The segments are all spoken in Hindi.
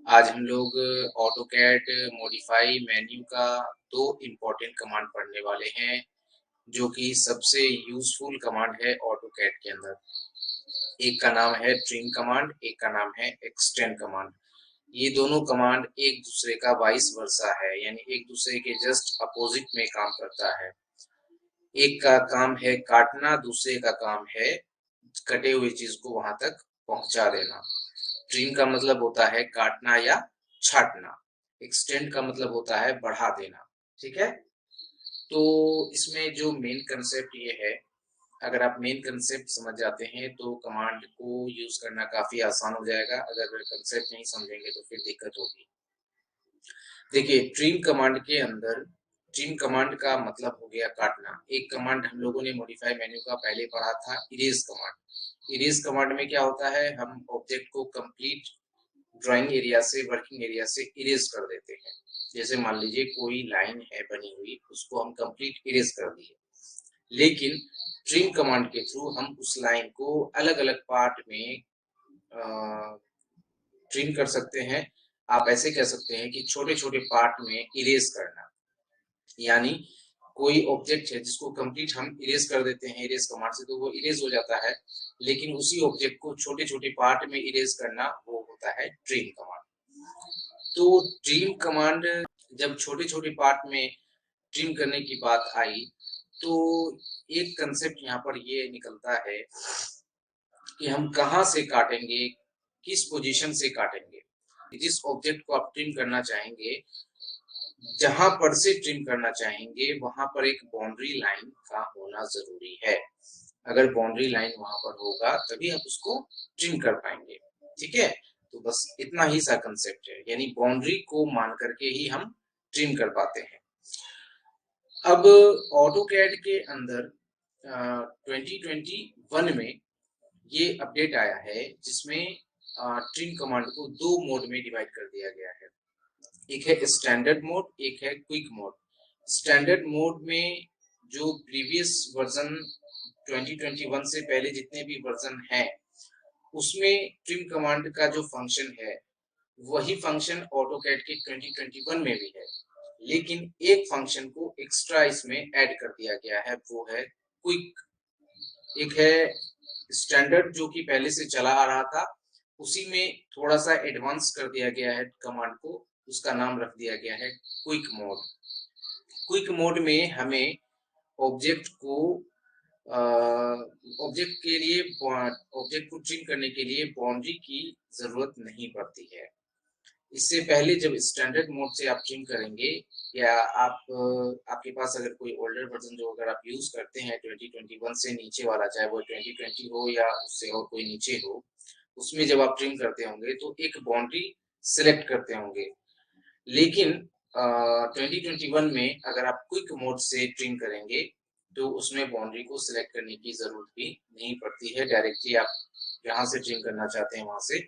आज हम लोग ऑटोकैड मॉडिफाई मेन्यू का दो इम्पोर्टेंट कमांड पढ़ने वाले हैं, जो कि सबसे यूजफुल कमांड है ऑटोकैड के अंदर। एक का नाम है ट्रिम कमांड, एक का नाम है एक्सटेंड कमांड। ये दोनों कमांड एक दूसरे का वाइस वर्सा है, यानी एक दूसरे के जस्ट अपोजिट में काम करता है। एक का काम है काटना, दूसरे का काम है कटे हुए चीज को वहां तक पहुंचा देना। ट्रिम का मतलब होता है काटना या छाटना। एक्सटेंड का मतलब होता है बढ़ा देना। ठीक है, तो इसमें जो मेन कंसेप्ट ये है, अगर आप मेन कंसेप्ट समझ जाते हैं तो कमांड को यूज करना काफी आसान हो जाएगा। अगर कंसेप्ट नहीं समझेंगे तो फिर दिक्कत होगी। देखिए, ट्रिम कमांड के अंदर ट्रिम कमांड का मतलब हो गया काटना। एक कमांड हम लोगों ने मॉडिफाई मेन्यू का पहले पढ़ा था, इरेज कमांड। इरेज कमांड में क्या होता है, हम ऑब्जेक्ट को कंप्लीट ड्राइंग एरिया से, वर्किंग एरिया से इरेज कर देते हैं। जैसे मान लीजिए कोई लाइन है बनी हुई, उसको हम कंप्लीट इरेज कर दिए, लेकिन ट्रिम कमांड के थ्रू हम उस लाइन को अलग अलग पार्ट में ट्रिम कर सकते हैं। आप ऐसे कह सकते हैं कि छोटे छोटे पार्ट में इरेज करना। यानी कोई ऑब्जेक्ट है जिसको कंप्लीट हम इरेज कर देते हैं इरेज कमांड से, तो वो इरेज हो जाता है, लेकिन उसी ऑब्जेक्ट को छोटे छोटे पार्ट में इरेज करना वो होता है ट्रिम कमांड। तो ट्रिम कमांड, जब छोटे छोटे पार्ट में ट्रिम करने की बात आई, तो एक कंसेप्ट यहाँ पर ये निकलता है कि हम कहाँ से काटेंगे, किस पोजीशन से काटेंगे। जिस ऑब्जेक्ट को आप ट्रिम करना चाहेंगे, जहां पर से ट्रिम करना चाहेंगे, वहां पर एक बाउंड्री लाइन का होना जरूरी है। अगर बाउंड्री लाइन वहां पर होगा तभी आप उसको ट्रिम कर पाएंगे। ठीक है, तो बस इतना ही सा कंसेप्ट है, यानी बाउंड्री को मान करके ही हम ट्रिम कर पाते हैं। अब ऑटोकैड के अंदर 2021 में ये अपडेट आया है, जिसमें ट्रिम कमांड को दो मोड में डिवाइड कर दिया गया है। एक है स्टैंडर्ड मोड, एक है क्विक मोड। स्टैंडर्ड मोड में जो प्रीवियस वर्जन 2021 से पहले जितने भी वर्जन हैं, उसमें ट्रिम कमांड का जो फंक्शन है वही फंक्शन ऑटोकैड के 2021 में भी है, लेकिन एक फंक्शन को एक्स्ट्रा इसमें ऐड कर दिया गया है, वो है क्विक। एक है स्टैंडर्ड जो कि पहले से चला आ रहा था, उसी में थोड़ा सा एडवांस कर दिया गया है कमांड को, उसका नाम रख दिया गया है क्विक मोड। क्विक मोड में हमें ऑब्जेक्ट को ऑब्जेक्ट के लिए ऑब्जेक्ट को ट्रिम करने के लिए बाउंड्री की जरूरत नहीं पड़ती है। इससे पहले जब स्टैंडर्ड मोड से आप ट्रिम करेंगे, या आपके पास अगर कोई ओल्डर वर्जन जो अगर आप यूज करते हैं 2021 से नीचे वाला, चाहे वो 2020 हो या उससे और कोई नीचे हो, उसमें जब आप ट्रिम करते होंगे तो एक बाउंड्री सिलेक्ट करते होंगे। लेकिन 2021 में अगर आप क्विक मोड से ट्रिम करेंगे तो उसमें बाउंड्री को सिलेक्ट करने की जरूरत भी नहीं पड़ती है। डायरेक्टली आप जहां से ट्रिम करना चाहते हैं वहां से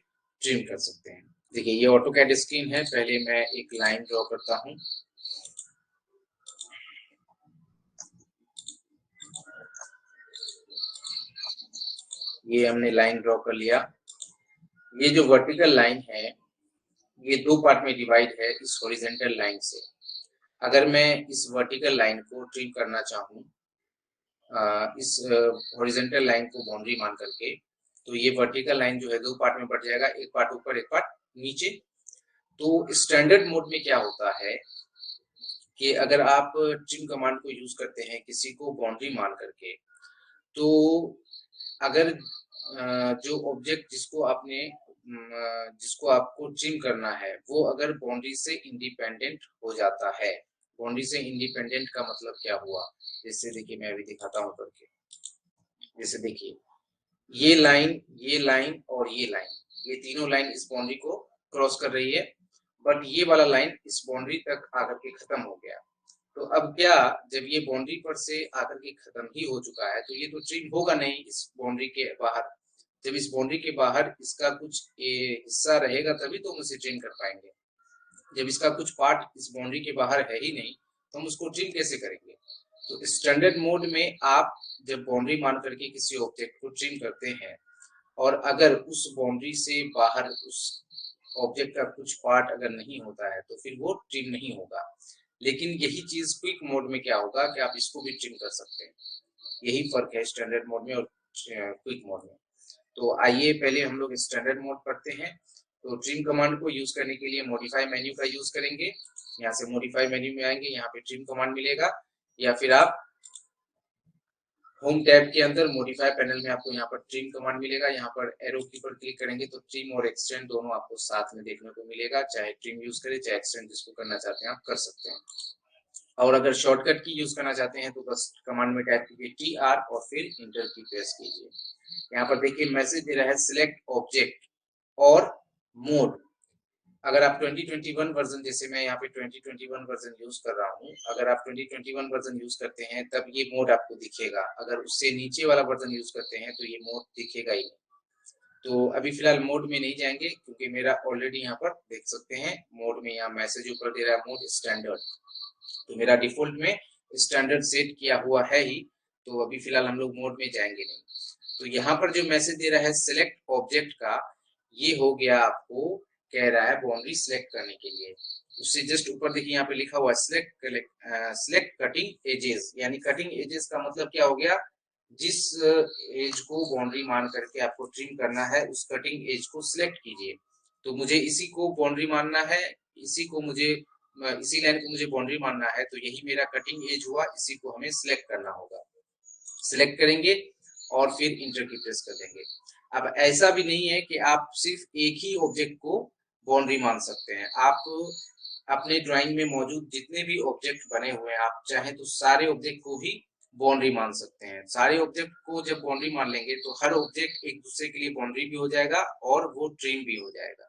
ट्रिम कर सकते हैं। देखिए, ये ऑटोकैड स्क्रीन है। पहले मैं एक लाइन ड्रॉ करता हूँ। ये हमने लाइन ड्रॉ कर लिया। ये जो वर्टिकल लाइन है, ये दो पार्ट में डिवाइड है इस हॉरिजॉन्टल लाइन से। अगर मैं इस वर्टिकल लाइन को ट्रिम करना चाहूँ, इस हॉरिजॉन्टल लाइन को बाउंड्री मान करके, तो ये वर्टिकल लाइन जो है दो पार्ट में बढ़ जाएगा, एक पार्ट ऊपर एक पार्ट नीचे। तो स्टैंडर्ड मोड में क्या होता है कि अगर आप ट्रिम कमांड को यूज करते हैं किसी को बाउंड्री मान करके, तो अगर जो ऑब्जेक्ट जिसको आपको ट्रिम करना है, वो अगर बाउंड्री से इंडिपेंडेंट हो जाता है। बाउंड्री से इंडिपेंडेंट का मतलब क्या हुआ, जैसे देखिए मैं अभी दिखाता हूँ करके। जैसे देखिए, ये लाइन और ये लाइन, ये तीनों लाइन इस बाउंड्री को क्रॉस कर रही है, बट ये वाला लाइन इस बाउंड्री तक आकर के खत्म हो गया। तो अब क्या, जब ये बाउंड्री पर से आकर के खत्म ही हो चुका है, तो ये तो ट्रिम होगा नहीं इस बाउंड्री के बाहर। जब इस बाउंड्री के बाहर इसका कुछ हिस्सा रहेगा तभी तो हम उसे ट्रिम कर पाएंगे। जब इसका कुछ पार्ट इस बाउंड्री के बाहर है ही नहीं, तो हम उसको ट्रिम कैसे करेंगे। तो स्टैंडर्ड मोड में आप जब बाउंड्री मान करके किसी ऑब्जेक्ट को ट्रिम करते हैं, और अगर उस बाउंड्री से बाहर उस ऑब्जेक्ट का कुछ पार्ट अगर नहीं होता है तो फिर वो ट्रिम नहीं होगा। लेकिन यही चीज क्विक मोड में क्या होगा कि आप इसको भी ट्रिम कर सकते हैं। यही फर्क है स्टैंडर्ड मोड में और क्विक मोड में। तो आइए पहले हम लोग स्टैंडर्ड मोड पढ़ते हैं। तो ट्रिम कमांड को यूज करने के लिए मॉडिफाई मेन्यू का यूज करेंगे। यहाँ से मॉडिफाई मेन्यू में आएंगे, यहाँ पे ट्रिम कमांड मिलेगा, या फिर आप होम टैब के अंदर मॉडिफाई पैनल में आपको यहाँ पर ट्रिम कमांड मिलेगा। यहाँ पर एरो की पर क्लिक करेंगे तो ट्रिम और एक्सटेंड दोनों आपको साथ में देखने को मिलेगा। चाहे ट्रिम यूज करें चाहे एक्सटेंड, जिसको करना चाहते हैं आप कर सकते हैं। और अगर शॉर्टकट की यूज करना चाहते हैं तो बस कमांड में टाइप कीजिए TR और फिर इंटर की प्रेस कीजिए। यहाँ पर देखिए मैसेज दे रहा है सिलेक्ट ऑब्जेक्ट और मोड। अगर आप 2021 वर्जन, जैसे मैं यहाँ पे 2021 वर्जन यूज कर रहा हूँ, अगर आप 2021 वर्जन यूज करते हैं तब ये मोड आपको दिखेगा। अगर उससे नीचे वाला वर्जन यूज करते हैं तो ये मोड दिखेगा ही नहीं। तो अभी फिलहाल मोड में नहीं जाएंगे क्योंकि मेरा ऑलरेडी यहाँ पर देख सकते हैं मोड में, यहाँ मैसेज ऊपर दे रहा है मोड स्टैंडर्ड, तो मेरा डिफॉल्ट में स्टैंडर्ड सेट किया हुआ है ही। तो अभी फिलहाल हम लोग मोड में जाएंगे नहीं। तो यहाँ पर जो मैसेज दे रहा है सिलेक्ट ऑब्जेक्ट का, ये हो गया आपको कह रहा है बाउंड्री सिलेक्ट करने के लिए। उससे जस्ट ऊपर देखिए यहाँ पे लिखा हुआ है सिलेक्ट कटिंग एजेस, यानी कटिंग एजेस का मतलब क्या हो गया, जिस एज को बाउंड्री मान करके आपको ट्रिम करना है उस कटिंग एज को सिलेक्ट कीजिए। तो मुझे इसी को बाउंड्री मानना है, इसी को मुझे इसी लाइन को मुझे बाउंड्री मानना है, तो यही मेरा कटिंग एज हुआ, इसी को हमें सिलेक्ट करना होगा। सिलेक्ट करेंगे और फिर इंटर की प्रेस कर देंगे। अब ऐसा भी नहीं है कि आप सिर्फ एक ही ऑब्जेक्ट को बाउंड्री मान सकते हैं। आप अपने ड्राइंग में मौजूद जितने भी ऑब्जेक्ट बने हुए हैं, आप चाहें तो सारे ऑब्जेक्ट को भी बाउंड्री मान सकते हैं। सारे ऑब्जेक्ट को जब बाउंड्री मान लेंगे तो हर ऑब्जेक्ट एक दूसरे के लिए बाउंड्री भी हो जाएगा और वो ट्रिम भी हो जाएगा।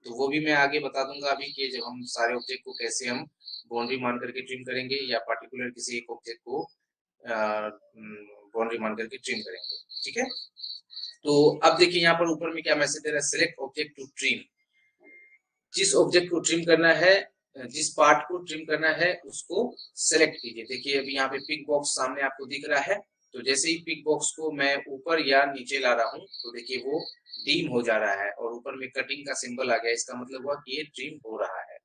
तो वो भी मैं आगे बता दूंगा अभी कि जब हम सारे ऑब्जेक्ट को कैसे हम बाउंड्री मान करके ट्रिम करेंगे या पर्टिकुलर किसी एक ऑब्जेक्ट को बाउंड्री मान करके ट्रिम करेंगे। ठीक है, तो अब देखिए यहाँ पर ऊपर में क्या मैसेज दे रहा है, सिलेक्ट ऑब्जेक्ट टू ट्रिम। जिस ऑब्जेक्ट को ट्रिम करना है, जिस पार्ट को ट्रिम करना है उसको सेलेक्ट कीजिए। देखिए अभी यहाँ पे पिक बॉक्स सामने आपको दिख रहा है, तो जैसे ही पिक बॉक्स को मैं ऊपर या नीचे ला रहा हूँ तो देखिए वो डीम हो जा रहा है और ऊपर में कटिंग का सिंबल आ गया। इसका मतलब हुआ कि ये ट्रिम हो रहा है।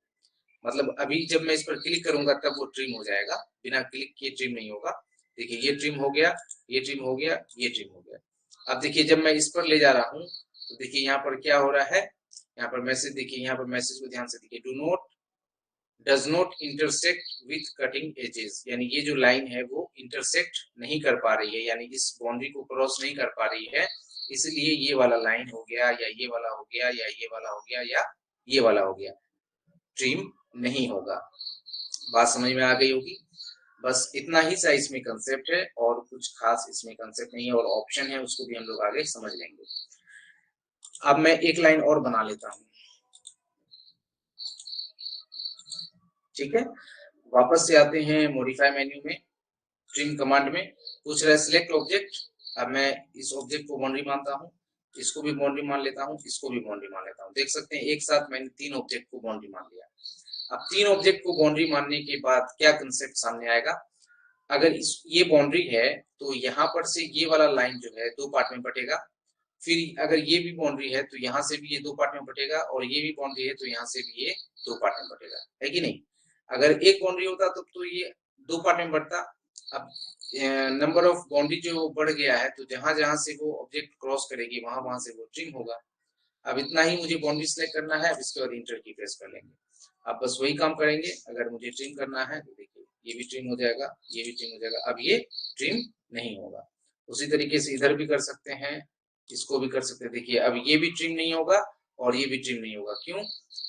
मतलब अभी जब मैं इस पर क्लिक करूंगा तब वो ट्रिम हो जाएगा, बिना क्लिक किए ट्रिम नहीं होगा। देखिए ये ट्रिम हो गया, ये ट्रिम हो गया, ये ट्रिम हो गया। अब देखिए जब मैं इस पर ले जा रहा हूँ तो देखिए यहाँ पर क्या हो रहा है, यहाँ पर मैसेज देखिए, यहाँ पर मैसेज को ध्यान से देखिए, does not intersect with cutting edges, यानी ये जो लाइन है वो इंटरसेक्ट नहीं कर पा रही है, यानी इस बाउंड्री को क्रॉस नहीं कर पा रही है। इसलिए ये वाला लाइन हो गया या ये वाला हो गया या ये वाला हो गया या ये वाला हो गया, ट्रिम नहीं होगा। बात समझ में आ गई होगी। बस इतना ही सा इसमें कंसेप्ट है और कुछ खास इसमें कंसेप्ट नहीं है, और ऑप्शन है उसको भी हम लोग आगे समझ लेंगे। अब मैं एक लाइन और बना लेता हूँ। ठीक है, वापस से आते हैं मॉडिफाई मेन्यू में, ट्रिम कमांड में पूछ रहा है सिलेक्ट ऑब्जेक्ट। अब मैं इस ऑब्जेक्ट को बाउंड्री मानता हूँ, इसको भी बाउंड्री मान लेता हूँ, इसको भी बाउंड्री मान लेता हूँ। देख सकते हैं एक साथ मैंने तीन ऑब्जेक्ट को बाउंड्री मान लिया। अब तीन ऑब्जेक्ट को बाउंड्री मानने के बाद क्या कंसेप्ट सामने आएगा, अगर ये बाउंड्री है तो यहाँ पर से ये वाला लाइन जो है दो पार्ट में बटेगा। फिर अगर ये भी बाउंड्री है तो यहाँ से भी ये दो पार्ट में बटेगा, और ये भी बाउंड्री है तो यहाँ से भी ये दो पार्ट में बटेगा, है कि नहीं। अगर एक बाउंड्री होता तो ये दो पार्ट में बढ़ता। अब नंबर ऑफ बाउंड्री जो बढ़ गया है तो जहां जहां से वो ऑब्जेक्ट क्रॉस करेगी वहां वहां से वो ट्रिम होगा। अब इतना ही मुझे बाउंड्री सेलेक्ट करना है, अब इसके बाद इंटर की प्रेस कर लेंगे। अब बस वही काम करेंगे। अगर मुझे ट्रिम करना है तो देखिए ये भी ट्रिम हो जाएगा, ये भी ट्रिम हो जाएगा। अब ये ट्रिम नहीं होगा। उसी तरीके से इधर भी कर सकते हैं, इसको भी कर सकते हैं। देखिए अब ये भी ट्रिम नहीं होगा और ये भी ट्रिम नहीं होगा। क्यों?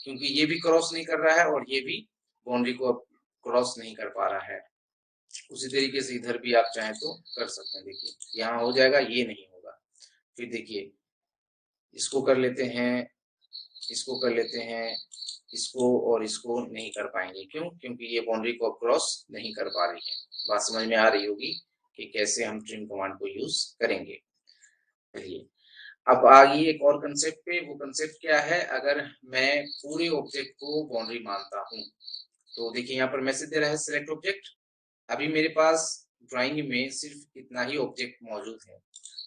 क्योंकि ये भी क्रॉस नहीं कर रहा है और ये भी बाउंड्री को क्रॉस नहीं कर पा रहा है। उसी तरीके से इधर भी आप चाहें तो कर सकते हैं। देखिए यहाँ हो जाएगा, ये नहीं होगा। फिर देखिए इसको कर लेते हैं, इसको कर लेते हैं, इसको और इसको नहीं कर पाएंगे। क्यों? क्योंकि ये बाउंड्री को क्रॉस नहीं कर पा रही है। बात समझ में आ रही होगी कि कैसे हम ट्रिम कमांड को यूज करेंगे। चलिए अब आगे एक और कंसेप्ट पे। वो कंसेप्ट क्या है, अगर मैं पूरे ऑब्जेक्ट को बाउंड्री मानता हूँ तो देखिए यहाँ पर मैसेज दे रहा है सिलेक्ट ऑब्जेक्ट। अभी मेरे पास ड्राइंग में सिर्फ इतना ही ऑब्जेक्ट मौजूद है,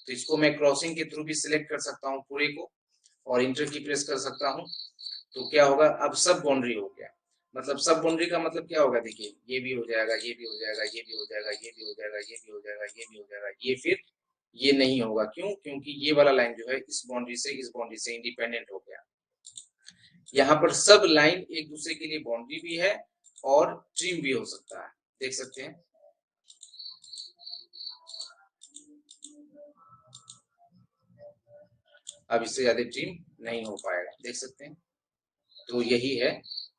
तो इसको मैं क्रॉसिंग के थ्रू भी सिलेक्ट कर सकता हूँ पूरे को और इंटर की प्रेस कर सकता हूँ। तो क्या होगा, अब सब बाउंड्री हो गया। मतलब सब बाउंड्री का मतलब क्या होगा, देखिए ये भी हो जाएगा, ये भी हो जाएगा, ये भी हो जाएगा, ये भी हो जाएगा, ये भी हो जाएगा, ये भी हो जाएगा, ये फिर ये नहीं होगा। क्यों? क्योंकि ये वाला लाइन जो है इस बाउंड्री से इंडिपेंडेंट हो गया। यहाँ पर सब लाइन एक दूसरे के लिए बाउंड्री भी है और ट्रिम भी हो सकता है, देख सकते हैं। अब इससे ज्यादा ट्रिम नहीं हो पाएगा, देख सकते हैं। तो यही है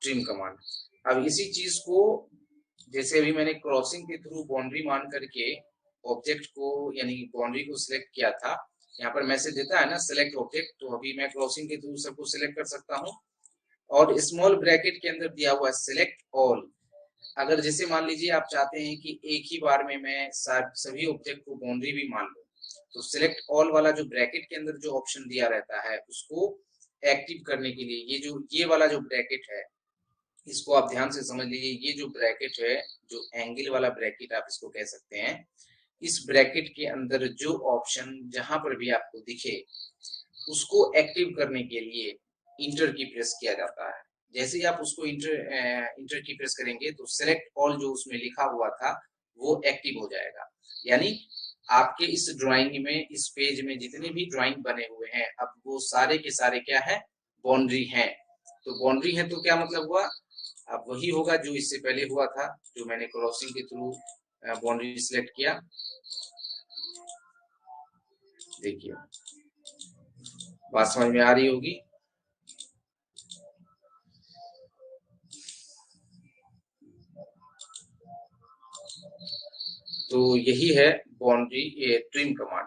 ट्रिम कमांड। अब इसी चीज को जैसे अभी मैंने क्रॉसिंग के थ्रू बाउंड्री मान करके ऑब्जेक्ट को यानी बाउंड्री को सिलेक्ट किया था, यहाँ पर मैसेज देता है ना सिलेक्ट ऑब्जेक्ट, तो अभी मैं क्रॉसिंग के थ्रू सबको सिलेक्ट कर सकता हूँ। और स्मॉल ब्रैकेट के अंदर दिया हुआ है सिलेक्ट ऑल। अगर जैसे मान लीजिए आप चाहते हैं कि एक ही बार में मैं सभी ऑब्जेक्ट को बाउंड्री भी मान लूं, तो सिलेक्ट ऑल वाला जो ब्रैकेट के अंदर जो ऑप्शन दिया रहता है उसको एक्टिव करने के लिए ये वाला जो ब्रैकेट है, इसको आप ध्यान से समझ लीजिए। ये जो ब्रैकेट है, जो एंगल वाला ब्रैकेट आप इसको कह सकते हैं, इस ब्रैकेट के अंदर जो ऑप्शन जहां पर भी आपको दिखे उसको एक्टिव करने के लिए इंटर की प्रेस किया जाता है। जैसे ही आप उसको इंटर की प्रेस करेंगे तो सेलेक्ट ऑल जो उसमें लिखा हुआ था वो एक्टिव हो जाएगा। यानी आपके इस ड्राइंग में, इस पेज में जितने भी ड्राइंग बने हुए हैं, अब वो सारे के सारे क्या है, बाउंड्री हैं। तो बाउंड्री है तो क्या मतलब हुआ, अब वही होगा जो इससे पहले हुआ था, जो मैंने क्रॉसिंग के थ्रू बाउंड्री सिलेक्ट किया। देखिए बात समझ में आ रही होगी। तो यही है बाउंड्री ट्रिम कमांड।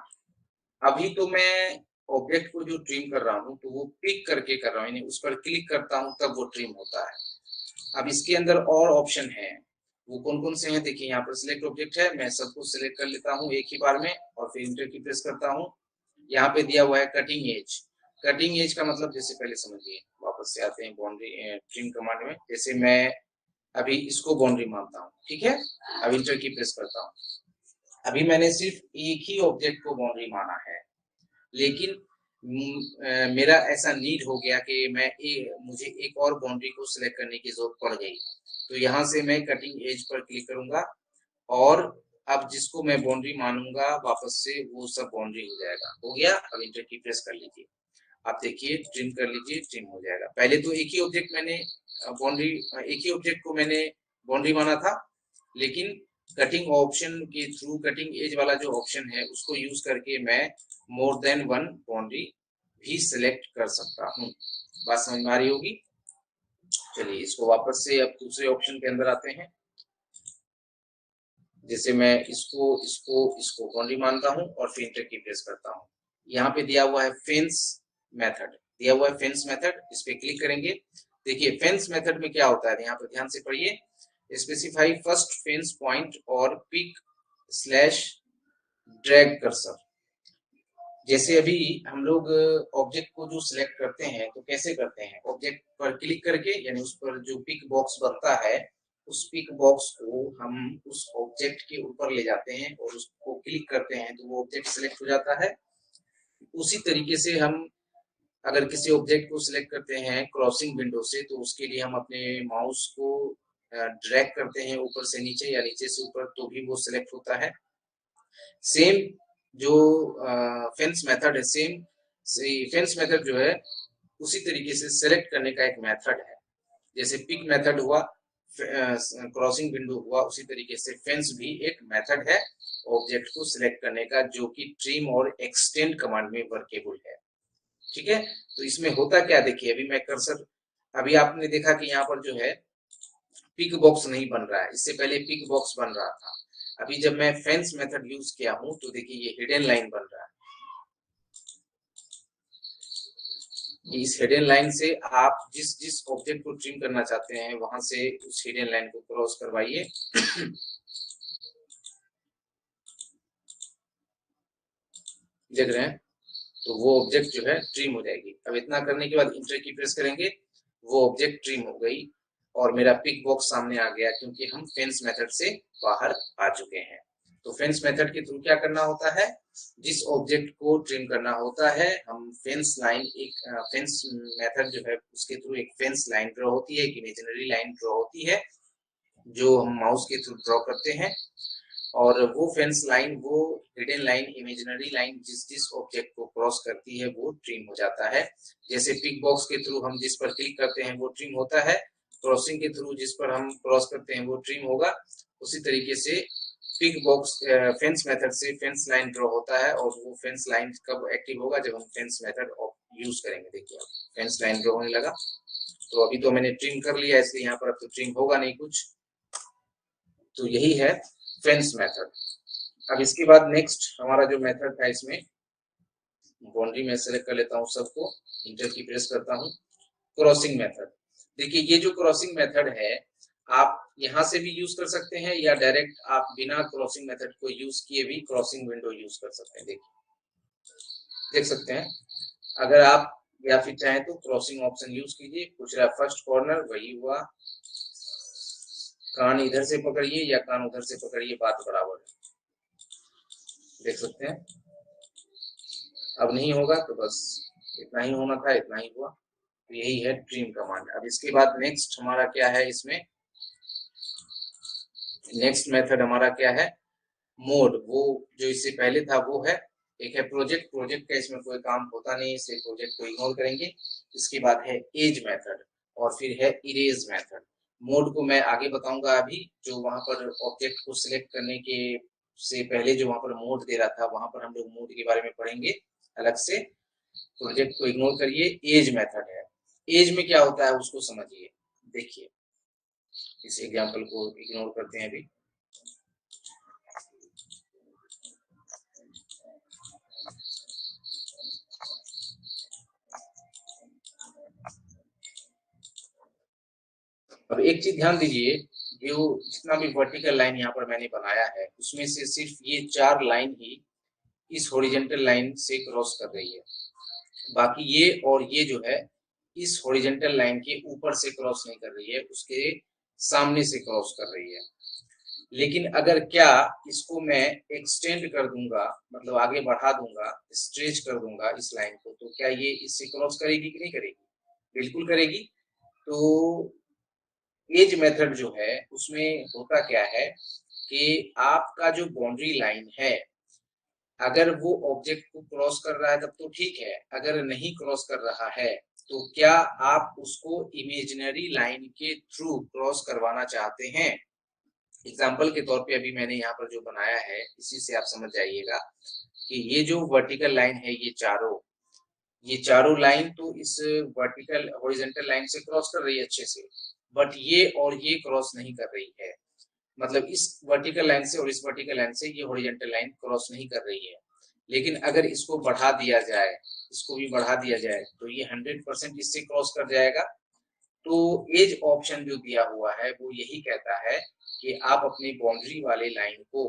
अभी तो मैं ऑब्जेक्ट को जो ट्रिम कर रहा हूँ तो वो पिक करके कर रहा हूँ, यानी उस पर क्लिक करता हूँ तब वो ट्रिम होता है। अब इसके अंदर और ऑप्शन है, वो कौन कौन से हैं देखिए। यहाँ पर सिलेक्ट ऑब्जेक्ट है, मैं सबको सिलेक्ट कर लेता हूँ एक ही बार में और फिर इंटर की प्रेस करता हूँ। यहाँ पे दिया हुआ है कटिंग एज। कटिंग एज का मतलब जैसे पहले समझिए, वापस से आते हैं बाउंड्री ट्रिम कमांड में। जैसे मैं अभी इसको बाउंड्री मानता हूँ, ठीक है। अब इंटर की प्रेस करता हूँ। अभी मैंने सिर्फ एक ही ऑब्जेक्ट को बाउंड्री माना है, लेकिन मेरा ऐसा नीड हो गया कि मुझे एक और बाउंड्री को सिलेक्ट करने की जरूरत पड़ गई। तो यहाँ से मैं कटिंग एज पर क्लिक करूंगा और अब जिसको मैं बाउंड्री मानूंगा वापस से वो सब बाउंड्री हो जाएगा। हो गया। अब इंटर की प्रेस कर लीजिए, आप देखिए ट्रिम कर लीजिए, ट्रिम हो जाएगा। पहले तो एक ही ऑब्जेक्ट मैंने बाउंड्री एक ही ऑब्जेक्ट को मैंने बाउंड्री माना था, लेकिन कटिंग ऑप्शन के थ्रू कटिंग एज वाला जो ऑप्शन है उसको यूज करके मैं मोर देन वन बाउंड्री भी सिलेक्ट कर सकता हूँ। बात समझ में आ रही होगी। चलिए इसको वापस से अब दूसरे ऑप्शन के अंदर आते हैं। जैसे मैं इसको इसको इसको बाउंड्री मानता हूँ और फिर इंटर की प्रेस करता हूँ। यहाँ पे दिया हुआ है फेंस मेथड, दिया हुआ है फेंस मेथड, इस पे क्लिक करेंगे। देखिए फेंस मेथड में क्या होता है, यहाँ पे ध्यान से पढ़िए। स्पेसिफाई फर्स्ट फेंस पॉइंट और पिक स्लैश ड्रैग कर्सर। जैसे अभी हम लोग ऑब्जेक्ट को जो सिलेक्ट करते हैं तो कैसे करते हैं, ऑब्जेक्ट पर क्लिक करके, यानी उस पर जो पिक बॉक्स बनता है उस पिक बॉक्स को हम उस ऑब्जेक्ट के ऊपर ले जाते हैं और उसको क्लिक करते हैं तो वो ऑब्जेक्ट सिलेक्ट हो जाता है। उसी तरीके से हम अगर किसी ऑब्जेक्ट को सिलेक्ट करते हैं क्रॉसिंग विंडो से, तो उसके लिए हम अपने माउस को ड्रैग करते हैं ऊपर से नीचे या नीचे से ऊपर, तो भी वो सिलेक्ट होता है। सेम जो फेंस मेथड है, सेम फेंस मेथड जो है उसी तरीके से सिलेक्ट करने का एक मेथड है। जैसे पिक मेथड हुआ, क्रॉसिंग विंडो हुआ, उसी तरीके से फेंस भी एक मेथड है ऑब्जेक्ट को सिलेक्ट करने का, जो कि ट्रिम और एक्सटेंड कमांड में वर्केबल है। ठीक है। तो इसमें होता क्या, देखिए अभी मैं कर्सर, अभी आपने देखा कि यहाँ पर जो है पिक बॉक्स नहीं बन रहा है, इससे पहले पिक बॉक्स बन रहा था। अभी जब मैं फेंस मेथड यूज किया हूं तो देखिए ये हिडन लाइन बन रहा है। इस हिडन लाइन से आप जिस जिस ऑब्जेक्ट को ट्रिम करना चाहते हैं वहां से उस हिडन लाइन को क्रॉस करवाइए। देख रहे हैं, तो वो ऑब्जेक्ट जो है ट्रिम हो जाएगी। अब इतना करने के बाद इंटर की प्रेस करेंगे, वो ऑब्जेक्ट ट्रिम हो गई और मेरा पिक बॉक्स सामने आ गया, क्योंकि हम फेंस मेथड से बाहर आ चुके हैं। तो फेंस मेथड के थ्रू क्या करना होता है, जिस ऑब्जेक्ट को ट्रिम करना होता है हम फेंस लाइन, एक फेंस मेथड जो है उसके थ्रू एक फेंस लाइन ड्रॉ होती है, एक इमेजिनरी लाइन ड्रॉ होती है जो हम माउस के थ्रू ड्रॉ करते हैं, और वो फेंस लाइन, वो हिडन लाइन, इमेजिनरी लाइन जिस जिस ऑब्जेक्ट को क्रॉस करती है वो ट्रिम हो जाता है। जैसे पिक बॉक्स के थ्रू हम जिस पर क्लिक करते हैं वो ट्रिम होता है, क्रॉसिंग के थ्रू जिस पर हम क्रॉस करते हैं वो ट्रिम होगा। उसी तरीके से पिक बॉक्स फेंस मेथड से फेंस लाइन ड्रॉ होता है, और वो फेंस लाइन कब एक्टिव होगा, जब हम फेंस मेथड यूज करेंगे। देखिए आप फेंस लाइन ड्रॉ होने लगा, तो अभी तो मैंने ट्रिम कर लिया इसलिए यहाँ पर अब तो ट्रिम होगा नहीं कुछ। तो यही है फेंस मेथड। अब इसके बाद नेक्स्ट हमारा जो मेथड था, इसमें बाउंड्री में सेलेक्ट कर लेता हूँ सबको, इंटर की प्रेस करता हूँ, क्रॉसिंग मेथड। देखिए ये जो क्रॉसिंग मेथड है आप यहाँ से भी यूज कर सकते हैं, या डायरेक्ट आप बिना क्रॉसिंग मेथड को यूज किए भी क्रॉसिंग विंडो यूज कर सकते हैं। देखिए देख सकते हैं, अगर आप या फिर चाहें तो क्रॉसिंग ऑप्शन यूज कीजिए। पूछ रहा है फर्स्ट कॉर्नर, वही हुआ, कान इधर से पकड़िए या कान उधर से पकड़िए, बात बराबर है। देख सकते हैं अब नहीं होगा, तो बस इतना ही होना था, इतना ही हुआ। तो यही है ट्रिम कमांड। अब इसके बाद नेक्स्ट हमारा क्या है, इसमें नेक्स्ट मेथड हमारा क्या है, मोड। वो जो इससे पहले था वो है, एक है प्रोजेक्ट। प्रोजेक्ट का इसमें कोई काम होता नहीं, इसलिए प्रोजेक्ट को इग्नोर करेंगे। इसके बाद है एज मेथड, और फिर है इरेज मेथड। मोड को मैं आगे बताऊंगा। अभी जो वहां पर ऑब्जेक्ट को सिलेक्ट करने के से पहले जो वहां पर मोड दे रहा था, वहां पर हम लोग मोड के बारे में पढ़ेंगे अलग से। प्रोजेक्ट को इग्नोर करिए, एज मेथड है। एज में क्या होता है उसको समझिए। देखिए इस एग्जांपल को इग्नोर करते हैं अभी। अब एक चीज ध्यान दीजिए, जो जितना भी वर्टिकल लाइन यहाँ पर मैंने बनाया है उसमें से सिर्फ ये 4 लाइन ही इस हॉरिजॉन्टल लाइन से क्रॉस कर रही है। बाकी ये और ये जो है इस हॉरिजॉन्टल लाइन के ऊपर से क्रॉस नहीं कर रही है, उसके सामने से क्रॉस कर रही है। लेकिन अगर क्या इसको मैं एक्सटेंड कर दूंगा, मतलब आगे बढ़ा दूंगा, स्ट्रेच कर दूंगा इस लाइन को, तो क्या ये इससे क्रॉस करेगी कि नहीं करेगी? बिल्कुल करेगी। तो एज मेथड जो है उसमें होता क्या है कि आपका जो बाउंड्री लाइन है, अगर वो ऑब्जेक्ट को क्रॉस कर रहा है तब तो ठीक है, अगर नहीं क्रॉस कर रहा है तो क्या आप उसको इमेजिनरी लाइन के थ्रू क्रॉस करवाना चाहते हैं? एग्जाम्पल के तौर पे अभी मैंने यहाँ पर जो बनाया है इसी से आप समझ जाइएगा कि ये जो वर्टिकल लाइन है, ये चारों लाइन तो इस वर्टिकल हॉरिजॉन्टल लाइन से क्रॉस कर रही है अच्छे से, बट ये और ये क्रॉस नहीं कर रही है। मतलब इस वर्टिकल लाइन से और इस वर्टिकल लाइन से ये हॉरिजॉन्टल लाइन क्रॉस नहीं कर रही है। लेकिन अगर इसको बढ़ा दिया जाए, इसको भी बढ़ा दिया जाए, तो ये 100% इससे क्रॉस कर जाएगा। तो एज ऑप्शन जो दिया हुआ है वो यही कहता है कि आप अपनी बाउंड्री वाले लाइन को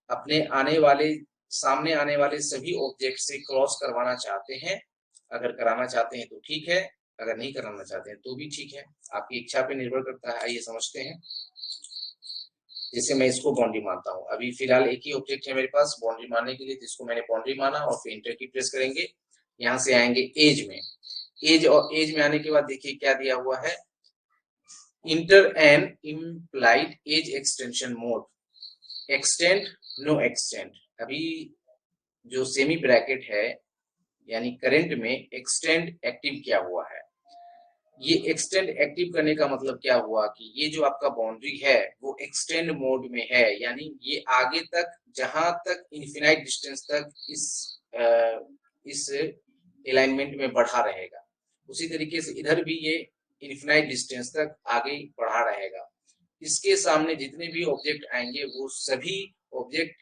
अपने आने वाले सामने आने वाले सभी ऑब्जेक्ट से क्रॉस करवाना चाहते हैं। अगर कराना चाहते हैं तो ठीक है, अगर नहीं कराना चाहते हैं तो भी ठीक है, आपकी इच्छा पे निर्भर करता है। आइए समझते हैं। जैसे मैं इसको बाउंड्री मानता हूँ, अभी फिलहाल एक ही ऑब्जेक्ट है मेरे पास बाउंड्री मानने के लिए, जिसको मैंने बाउंड्री माना, और फिर इंटर की प्रेस करेंगे। यहाँ से आएंगे एज में। एज और एज में आने के बाद देखिए क्या दिया हुआ है, inter an implied edge extension mode, extend, no extend. अभी जो सेमी ब्रैकेट है यानी करंट में एक्सटेंड एक्टिव किया हुआ है। ये एक्सटेंड एक्टिव करने का मतलब क्या हुआ कि ये जो आपका बाउंड्री है वो एक्सटेंड मोड में है, यानी ये आगे तक, जहां तक इनफिनाइट डिस्टेंस तक इस अलाइनमेंट में बढ़ा रहेगा, उसी तरीके से इधर भी ये इनफिनाइट डिस्टेंस तक आगे बढ़ा रहेगा। इसके सामने जितने भी ऑब्जेक्ट आएंगे वो सभी ऑब्जेक्ट,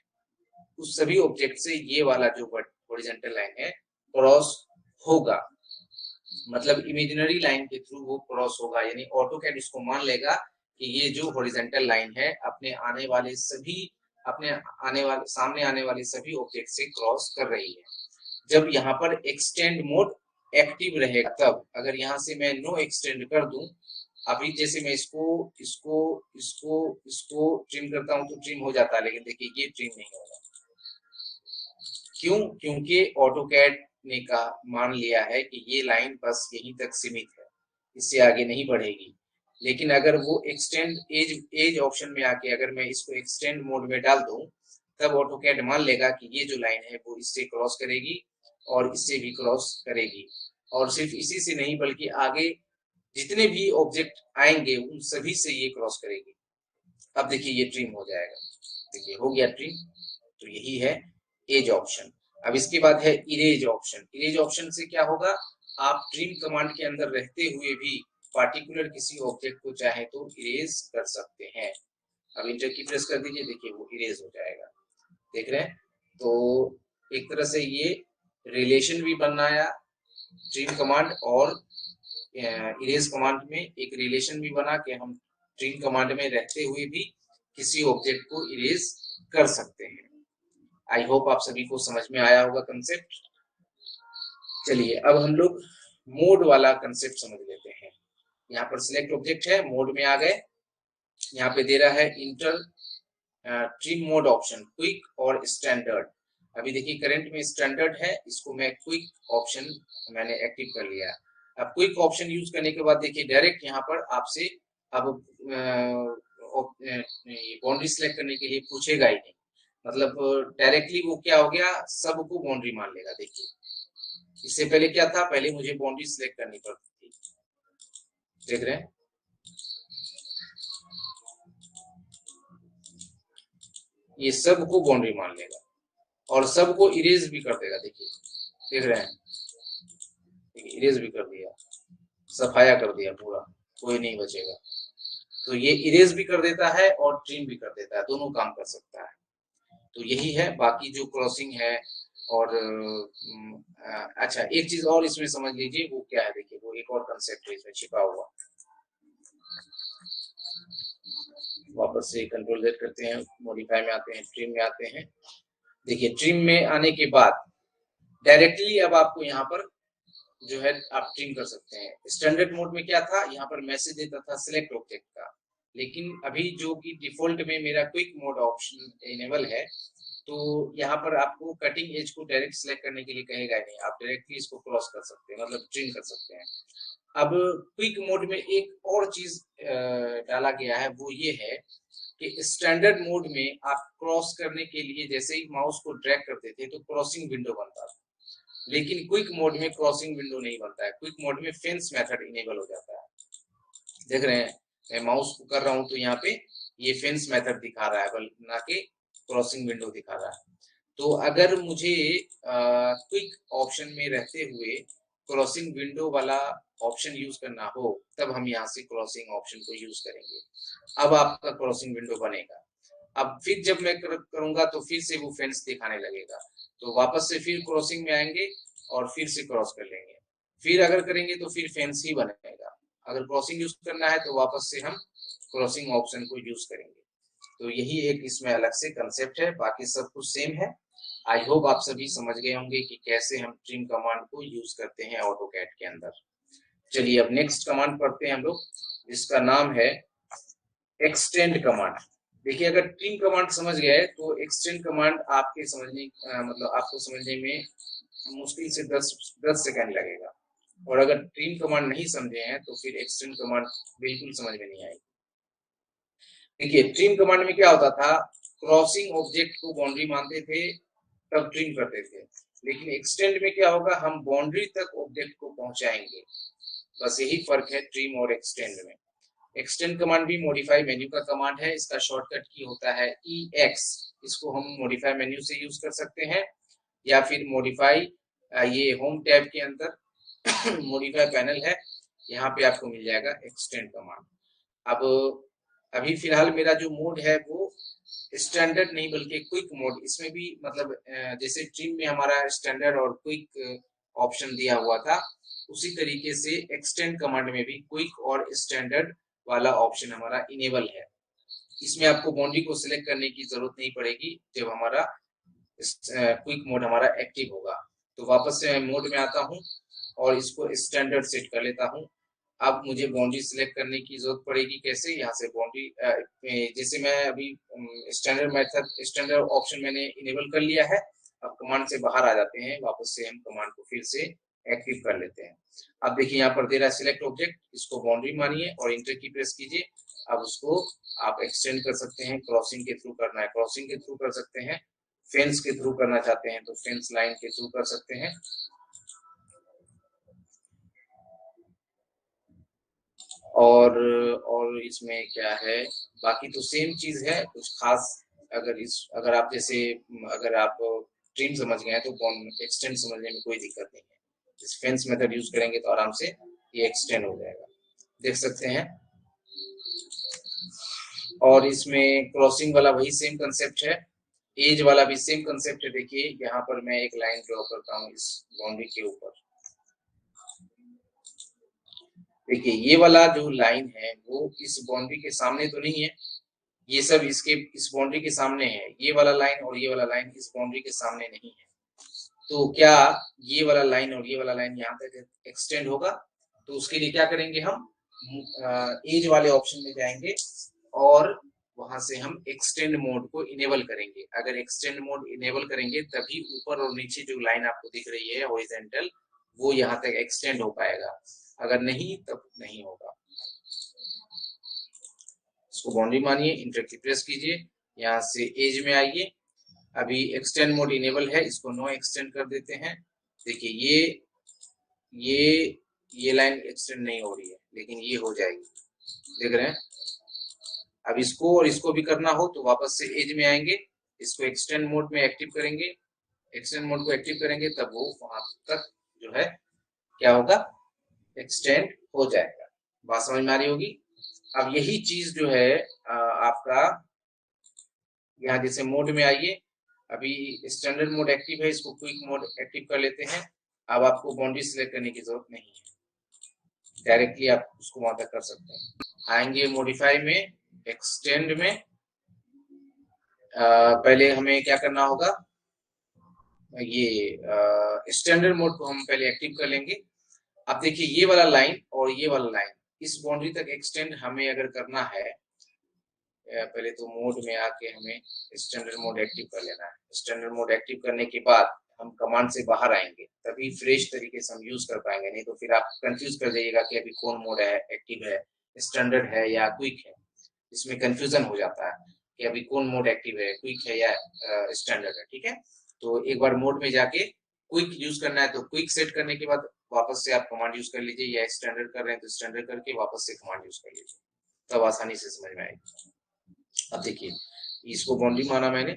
उस सभी ऑब्जेक्ट से ये वाला जो हॉरिजॉन्टल लाइन है क्रॉस होगा। मतलब इमेजिनरी लाइन के थ्रू वो क्रॉस होगा, यानी ऑटोकैड इसको मान लेगा कि ये जो हॉरिजॉन्टल लाइन है अपने आने वाले सामने आने वाले सभी ऑब्जेक्ट से क्रॉस कर रही है। जब यहाँ पर एक्सटेंड मोड एक्टिव रहेगा तब, अगर यहाँ से मैं नो एक्सटेंड कर दूं, अभी जैसे मैं इसको इसको इसको इसको ट्रिम करता हूं तो ट्रिम हो जाता है, लेकिन देखिए ये ट्रिम नहीं होगा। क्यों? क्योंकि ऑटोकैड ने कहा मान लिया है कि ये लाइन बस यहीं तक सीमित है, इससे आगे नहीं बढ़ेगी। लेकिन अगर वो एक्सटेंड एज एज ऑप्शन में आके अगर मैं इसको एक्सटेंड मोड में डाल दूं, तब ऑटोकैड मान लेगा कि ये जो लाइन है वो इससे क्रॉस करेगी और इससे भी क्रॉस करेगी। और सिर्फ इसी से नहीं बल्कि आगे जितने भी ऑब्जेक्ट आएंगे उन सभी से ये क्रॉस करेगी। अब देखिए ये ट्रिम हो जाएगा, देखिए हो गया ट्रिम। तो यही है एज ऑप्शन। अब इसके बाद है इरेज ऑप्शन। इरेज ऑप्शन से क्या होगा, आप ट्रिम कमांड के अंदर रहते हुए भी पार्टिकुलर किसी ऑब्जेक्ट को चाहे तो इरेज कर सकते हैं। अब इंटर की प्रेस कर दीजिए, देखिए वो इरेज हो जाएगा, देख रहे हैं। तो एक तरह से ये रिलेशन भी बनाया ट्रिम कमांड और इरेज कमांड में, एक रिलेशन भी बना के हम ट्रिम कमांड में रहते हुए भी किसी ऑब्जेक्ट को इरेज कर सकते हैं। आई होप आप सभी को समझ में आया होगा कंसेप्ट। चलिए अब हम लोग मोड वाला कंसेप्ट समझ लेते हैं। यहाँ पर सिलेक्ट ऑब्जेक्ट है, मोड में आ गए। यहाँ पे दे रहा है inter trim mode option, quick और स्टैंडर्ड। अभी देखिए करंट में स्टैंडर्ड है, इसको मैं क्विक ऑप्शन मैंने एक्टिव कर लिया। अब क्विक ऑप्शन यूज करने के बाद देखिए डायरेक्ट यहाँ पर आपसे अब बाउंड्री सिलेक्ट करने के लिए पूछेगा ही नहीं, मतलब डायरेक्टली वो क्या हो गया, सबको बाउंड्री मान लेगा। देखिए इससे पहले क्या था, पहले मुझे बाउंड्री सिलेक्ट करनी पड़ती थी, देख रहे हैं। ये सबको बाउंड्री मान लेगा और सबको इरेज भी कर देगा, देखिए देख रहे हैं, इरेज भी कर दिया, सफाया कर दिया पूरा, कोई नहीं बचेगा। तो ये इरेज भी कर देता है और ट्रिम भी कर देता है, दोनों काम कर सकता है। तो यही है, बाकी जो क्रॉसिंग है और अच्छा एक चीज और इसमें समझ लीजिए, वो क्या है, देखिए वो एक और कंसेप्ट है इसमें छिपा हुआ। वापस से कंट्रोल जेड करते हैं, मॉडिफाई में आते हैं, ट्रिम में आते हैं। देखिए ट्रिम में आने के बाद डायरेक्टली अब आपको यहाँ पर जो है आप ट्रिम कर सकते हैं। स्टैंडर्ड मोड में क्या था, यहाँ पर मैसेज देता था सिलेक्ट ऑब्जेक्ट का, लेकिन अभी जो कि डिफॉल्ट में मेरा क्विक मोड ऑप्शन इनेबल है, तो यहाँ पर आपको कटिंग एज को डायरेक्ट सिलेक्ट करने के लिए कहेगा नहीं, आप डायरेक्टली इसको क्रॉस कर सकते हैं, मतलब ट्रिम कर सकते हैं। अब क्विक मोड में एक और चीज डाला गया है, वो ये है कि स्टैंडर्ड मोड में आप क्रॉस करने के लिए जैसे ही माउस को ड्रैग करते थे तो क्रॉसिंग विंडो बनता था, लेकिन क्विक मोड में क्रॉसिंग विंडो नहीं बनता है। क्विक मोड में फेंस मेथड इनेबल हो जाता है, देख रहे हैं। मैं माउस को कर रहा हूं तो यहाँ पे ये फेंस मेथड दिखा रहा है, बल्कि ना कि क्रॉसिंग विंडो दिखा रहा है। तो अगर मुझे क्विक ऑप्शन में रहते हुए क्रॉसिंग विंडो वाला ऑप्शन यूज करना हो, तब हम यहाँ से क्रॉसिंग ऑप्शन को यूज करेंगे। अब आपका क्रॉसिंग विंडो बनेगा। अब फिर जब मैं करूंगा तो फिर से वो फेंस दिखाने लगेगा, तो वापस से फिर क्रॉसिंग में आएंगे और फिर से क्रॉस कर लेंगे। फिर अगर करेंगे तो फिर फेंस ही बनेगा। अगर क्रॉसिंग यूज करना है तो वापस से हम क्रॉसिंग ऑप्शन को यूज करेंगे। तो यही एक इसमें अलग से कंसेप्ट है, बाकी सब कुछ सेम है। आई होप आप सभी समझ गए होंगे कि कैसे हम ट्रिम कमांड को यूज करते हैं ऑटोकैड के अंदर। चलिए अब नेक्स्ट कमांड पढ़ते हैं हम लोग, जिसका नाम है एक्सटेंड कमांड। देखिए अगर ट्रिम कमांड समझ गए तो एक्सटेंड कमांड आपके समझने मतलब आपको समझने में मुश्किल से 10 सेकंड लगेगा, और अगर ट्रिम कमांड नहीं समझे हैं तो फिर एक्सटेंड कमांड बिल्कुल समझ में नहीं आएगी। देखिए ट्रिम कमांड में क्या होता था, क्रॉसिंग ऑब्जेक्ट को बाउंड्री मानते थे तब ट्रिम करते थे, लेकिन एक्सटेंड में क्या होगा, हम बाउंड्री तक ऑब्जेक्ट को पहुंचाएंगे। बस यही फर्क है ट्रिम और एक्सटेंड में। एक्सटेंड कमांड भी मॉडिफाई मेन्यू का कमांड है, इसका शॉर्टकट की होता है EX। इसको हम मॉडिफाई मेन्यू से यूज कर सकते हैं, या फिर मॉडिफाई ये होम टैब के अंदर मॉडिफाई पैनल है, यहाँ पे आपको मिल जाएगा एक्सटेंड कमांड। अब अभी फिलहाल मेरा जो मोड है वो स्टैंडर्ड नहीं बल्कि क्विक मोड, इसमें भी मतलब जैसे ट्रिम में हमारा स्टैंडर्ड और क्विक ऑप्शन दिया हुआ था, उसी तरीके से एक्सटेंड कमांड में भी क्विक और स्टैंडर्ड वाला ऑप्शन हमारा इनेबल है। इसमें आपको बाउंड्री को सिलेक्ट करने की जरूरत नहीं पड़ेगी जब हमारा क्विक मोड हमारा एक्टिव होगा। तो वापस से मैं मोड में आता हूँ और इसको स्टैंडर्ड सेट कर लेता हूँ। अब मुझे बाउंड्री सिलेक्ट करने की जरूरत पड़ेगी, कैसे, यहाँ से बाउंड्री जैसे मैं अभी स्टैंडर्ड मेथड स्टैंडर्ड ऑप्शन मैंने इनेबल कर लिया है, अब कमांड से बाहर आ जाते हैं, वापस से हम कमांड को फिर से एक्टिव कर लेते हैं। अब देखिए यहाँ पर दे रहा है सिलेक्ट ऑब्जेक्ट, इसको बाउंड्री मानिए और इंटर की प्रेस कीजिए। अब उसको आप एक्सटेंड कर सकते हैं, क्रॉसिंग के थ्रू करना है क्रॉसिंग के थ्रू कर सकते हैं, फेंस के थ्रू करना चाहते हैं तो फेंस लाइन के थ्रू कर सकते हैं। और इसमें क्या है, बाकी तो सेम चीज है, कुछ खास अगर आप जैसे अगर आप ट्रिम समझ गए हैं तो एक्सटेंड समझने में कोई दिक्कत नहीं है। इस फेंस मेथड यूज करेंगे तो आराम से ये एक्सटेंड हो जाएगा, देख सकते हैं। और इसमें क्रॉसिंग वाला वही सेम कंसेप्ट है, एज वाला भी सेम कंसेप्ट है। देखिए यहाँ पर मैं एक लाइन ड्रॉ करता हूँ इस बाउंड्री के ऊपर। देखिए ये वाला जो लाइन है वो इस बाउंड्री के सामने तो नहीं है, ये सब इसके इस बाउंड्री के सामने है। ये वाला लाइन और ये वाला लाइन इस बाउंड्री के सामने नहीं है। तो क्या ये वाला लाइन और ये वाला लाइन यहाँ तक एक्सटेंड होगा? तो उसके लिए क्या करेंगे, हम एज वाले ऑप्शन में जाएंगे और वहां से हम एक्सटेंड मोड को इनेबल करेंगे। अगर एक्सटेंड मोड इनेबल करेंगे तभी ऊपर और नीचे जो लाइन आपको दिख रही है हॉरिजॉन्टल, वो यहाँ तक एक्सटेंड हो पाएगा, अगर नहीं तब नहीं होगा। इसको बाउंड्री मानिए, इंटर की प्रेस कीजिए, यहाँ से एज में आइए। अभी एक्सटेंड मोड इनेबल है, इसको नो एक्सटेंड कर देते हैं। देखिए ये लाइन एक्सटेंड नहीं हो रही है, लेकिन ये हो जाएगी, देख रहे हैं। अब इसको और इसको भी करना हो तो वापस से एज में आएंगे, इसको एक्सटेंड मोड में एक्टिव करेंगे। एक्सटेंड मोड को एक्टिव करेंगे तब वो वहां तक जो है क्या होगा, एक्सटेंड हो जाएगा। बात समझ में आ रही होगी। अब यही चीज जो है आपका यहाँ जैसे मोड में आइए, अभी स्टैंडर्ड मोड एक्टिव है, इसको क्विक मोड एक्टिव कर लेते हैं। अब आपको बाउंड्री सिलेक्ट करने की जरूरत नहीं है, डायरेक्टली आप उसको वहां तक कर सकते हैं। आएंगे मॉडिफाई में, एक्सटेंड में, पहले हमें क्या करना होगा, ये स्टैंडर्ड मोड को हम पहले एक्टिव कर लेंगे। अब देखिए ये वाला लाइन और ये वाला लाइन इस बाउंड्री तक एक्सटेंड हमें अगर करना है, पहले तो मोड में आके हमें स्टैंडर्ड मोड एक्टिव कर लेना है। स्टैंडर्ड मोड एक्टिव करने के बाद हम कमांड से बाहर आएंगे, तभी फ्रेश तरीके से हम यूज कर पाएंगे, नहीं तो फिर आप कंफ्यूज कर जाइएगा कि अभी कौन मोड है, एक्टिव है, स्टैंडर्ड है या क्विक है। इसमें कंफ्यूजन हो जाता है कि अभी कौन मोड एक्टिव है, क्विक है या स्टैंडर्ड है। ठीक है, तो एक बार मोड में जाके क्विक यूज करना है तो क्विक सेट करने के बाद वापस से आप कमांड यूज कर लीजिए, या स्टैंडर्ड कर रहे हैं तो स्टैंडर्ड करके वापस से कमांड यूज कर लीजिए, तब आसानी से समझ में आएगी। अब देखिए इसको बाउंड्री माना मैंने,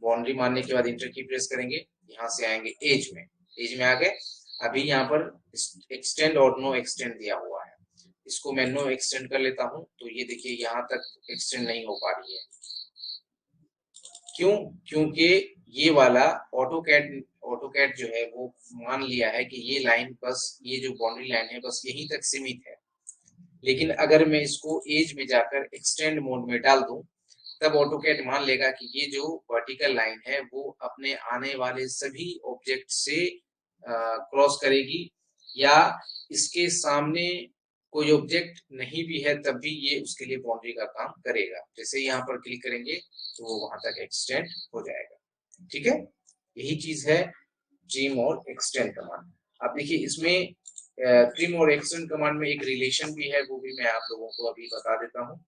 बाउंड्री मानने के बाद इंटर की प्रेस करेंगे, यहाँ से आएंगे एज में, एज में आ गए। अभी यहाँ पर एक्सटेंड और नो एक्सटेंड दिया हुआ है, इसको मैं नो एक्सटेंड कर लेता हूँ। तो ये देखिए यहाँ तक एक्सटेंड नहीं हो पा रही है, क्यों? क्योंकि ये वाला ऑटोकैड जो है वो मान लिया है कि ये लाइन बस, ये जो बाउंड्री लाइन है बस यहीं तक सीमित है। लेकिन अगर मैं इसको एज में जाकर एक्सटेंड मोड में डाल दूं, तब ऑटोकैड मान लेगा कि ये जो वर्टिकल लाइन है वो अपने आने वाले सभी ऑब्जेक्ट से क्रॉस करेगी, या इसके सामने कोई ऑब्जेक्ट नहीं भी है तब भी ये उसके लिए बाउंड्री का काम करेगा। जैसे यहाँ पर क्लिक करेंगे तो वो वहां तक एक्सटेंड हो जाएगा। ठीक है, यही चीज है ट्रिम और एक्सटेंड कमांड। अब देखिए इसमें ट्रिम और एक्सटेंड कमांड में एक रिलेशन भी है, वो भी मैं आप लोगों को अभी बता देता हूँ।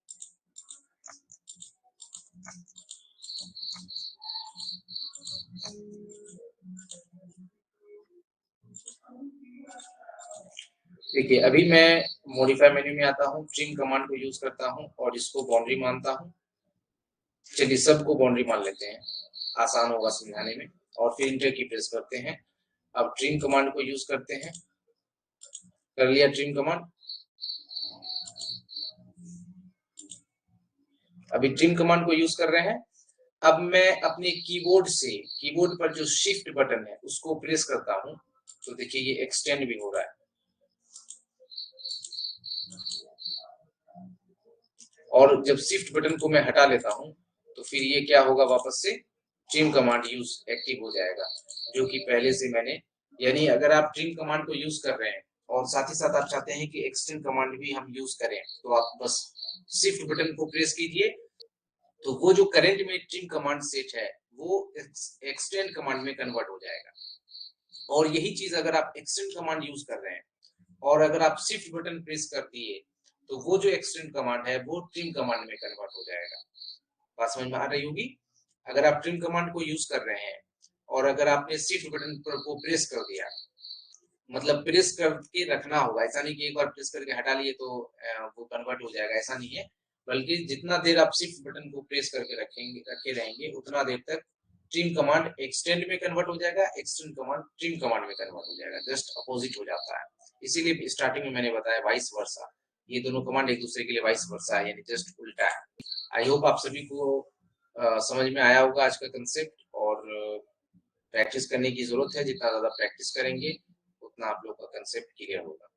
देखिए अभी मैं मॉडिफाई मेन्यू में आता हूँ, ट्रिम कमांड को यूज करता हूँ और इसको बाउंड्री मानता हूँ। चलिए सबको बाउंड्री मान लेते हैं, आसान होगा समझाने में। और फिर इंटर की प्रेस करते हैं। अब ट्रिम कमांड को यूज करते हैं, कर लिया ट्रिम कमांड। अभी ट्रिम कमांड को यूज कर रहे हैं। अब मैं अपने कीबोर्ड से, कीबोर्ड पर जो शिफ्ट बटन है उसको प्रेस करता हूं, तो देखिए ये एक्सटेंड भी हो रहा है। और जब शिफ्ट बटन को मैं हटा लेता हूं तो फिर ये क्या होगा, वापस से ट्रिम कमांड यूज एक्टिव हो जाएगा, जो कि पहले से मैंने, यानी अगर आप ट्रिम कमांड को यूज कर रहे हैं और साथ ही साथ आप चाहते हैं कि एक्सटेंड कमांड भी हम यूज करें, तो आप बस शिफ्ट बटन को प्रेस कीजिए, तो वो जो करंट में ट्रिम कमांड सेट है वो एक्सटेंड कमांड में कन्वर्ट हो जाएगा। और यही चीज अगर आप एक्सटेंड कमांड यूज कर रहे हैं और अगर आप शिफ्ट बटन प्रेस कर दिए तो वो जो एक्सटेंड कमांड है वो ट्रिम कमांड में कन्वर्ट हो जाएगा। बात समझ में आ रही होगी। अगर आप ट्रिम कमांड को यूज कर रहे हैं और अगर आपने शिफ्ट बटन को प्रेस कर दिया, मतलब प्रेस करके रखना होगा, ऐसा नहीं कि एक बार प्रेस करके हटा लिए तो वो कन्वर्ट हो जाएगा, ऐसा नहीं है। बल्कि जितना देर आप शिफ्ट बटन को प्रेस करके रखे रहेंगे उतना देर तक ट्रिम कमांड एक्सटेंड में कन्वर्ट हो जाएगा, एक्सटेंड कमांड ट्रिम कमांड में कन्वर्ट हो जाएगा, जस्ट अपोजिट हो जाता है। इसीलिए स्टार्टिंग में मैंने बताया वाइस वर्सा, ये दोनों कमांड एक दूसरे के लिए वाइस वर्सा है, यानी जस्ट उल्टा है। आई होप आप सभी को समझ में आया होगा आज का कंसेप्ट। और प्रैक्टिस करने की जरूरत है, जितना ज्यादा प्रैक्टिस करेंगे उतना आप लोग का कंसेप्ट क्लियर होगा।